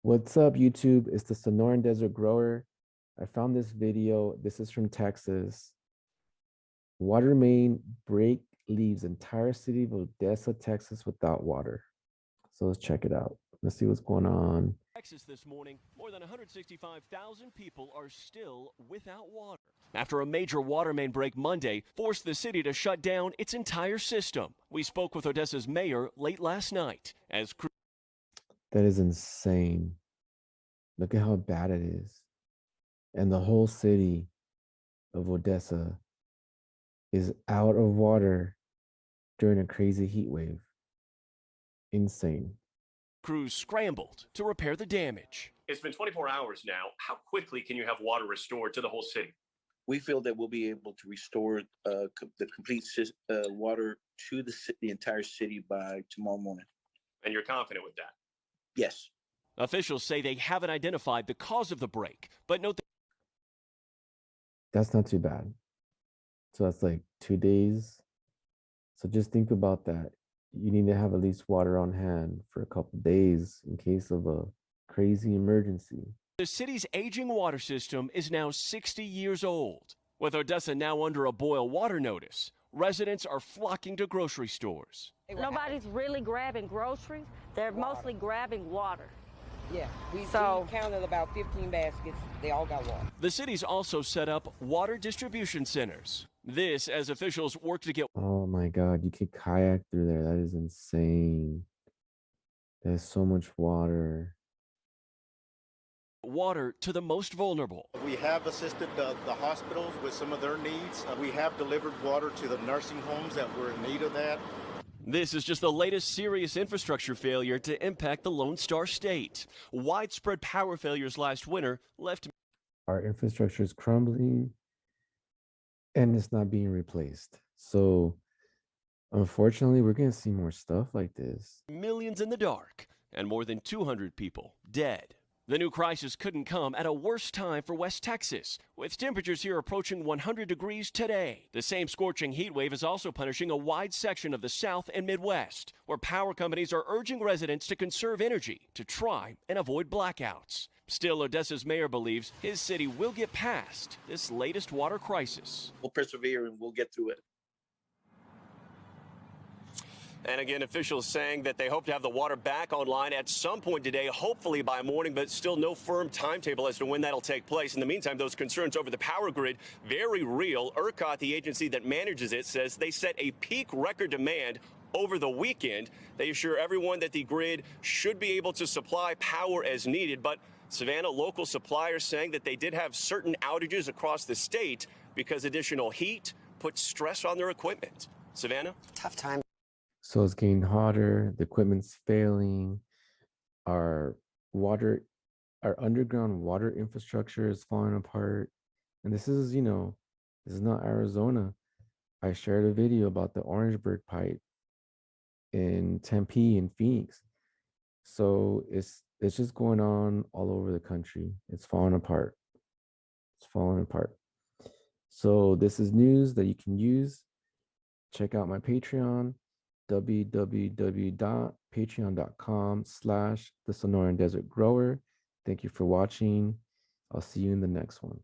What's up, YouTube? It's the Sonoran Desert Grower. I found this video. This is from Texas. Water main break leaves entire city of Odessa, Texas without water. So let's check it out. Let's see what's going on. Texas this morning, more than 165,000 people are still without water after a major water main break Monday forced the city to shut down its entire system. We spoke with Odessa's mayor late last night as That is insane. Look at how bad it is. And the whole city of Odessa is out of water during a crazy heat wave. Insane. crews scrambled to repair the damage. It's been 24 hours now. How quickly can you have water restored to the whole city? We feel that we'll be able to restore the complete water to the entire city by tomorrow morning. And you're confident with that? Yes. Officials say they haven't identified the cause of the break, but note that That's not too bad. So that's like 2 days. So just think about that. You need to have at least water on hand for a couple days in case of a crazy emergency. the city's aging water system is now 60 years old. With Odessa now under a boil water notice, residents are flocking to grocery stores. Nobody's really grabbing groceries. They're mostly grabbing water. Yeah, we So- counted about 15 baskets. They all got water. The city's also set up water distribution centers. This as officials work to get Oh my God, you could kayak through there. That is insane. There's so much water. water to the most vulnerable. We have assisted the hospitals with some of their needs. We have delivered water to the nursing homes that were in need of that. This is just the latest serious infrastructure failure to impact the Lone Star State. Widespread power failures last winter left Our infrastructure is crumbling and it's not being replaced. So unfortunately, we're going to see more stuff like this. millions in the dark and more than 200 people dead. The new crisis couldn't come at a worse time for West Texas, with temperatures here approaching 100 degrees today. The same scorching heat wave is also punishing a wide section of the South and Midwest, where power companies are urging residents to conserve energy to try and avoid blackouts. Still, Odessa's mayor believes his city will get past this latest water crisis. We'll persevere and we'll get through it. And again, officials saying that they hope to have the water back online at some point today, hopefully by morning, but still no firm timetable as to when that'll take place. In the meantime, those concerns over the power grid, very real. ERCOT, the agency that manages it, says they set a peak record demand over the weekend. They assure everyone that the grid should be able to supply power as needed. But Savannah, local suppliers saying that they did have certain outages across the state because additional heat put stress on their equipment. Savannah? Tough time. So it's getting hotter, the equipment's failing, our underground water infrastructure is falling apart. And this is, this is not Arizona. I shared a video about the Orangeburg pipe in Tempe and Phoenix. So it's just going on all over the country. It's falling apart. It's falling apart. So this is news that you can use. Check out my Patreon, www.patreon.com/the Sonoran Desert Grower. Thank you for watching. I'll see you in the next one.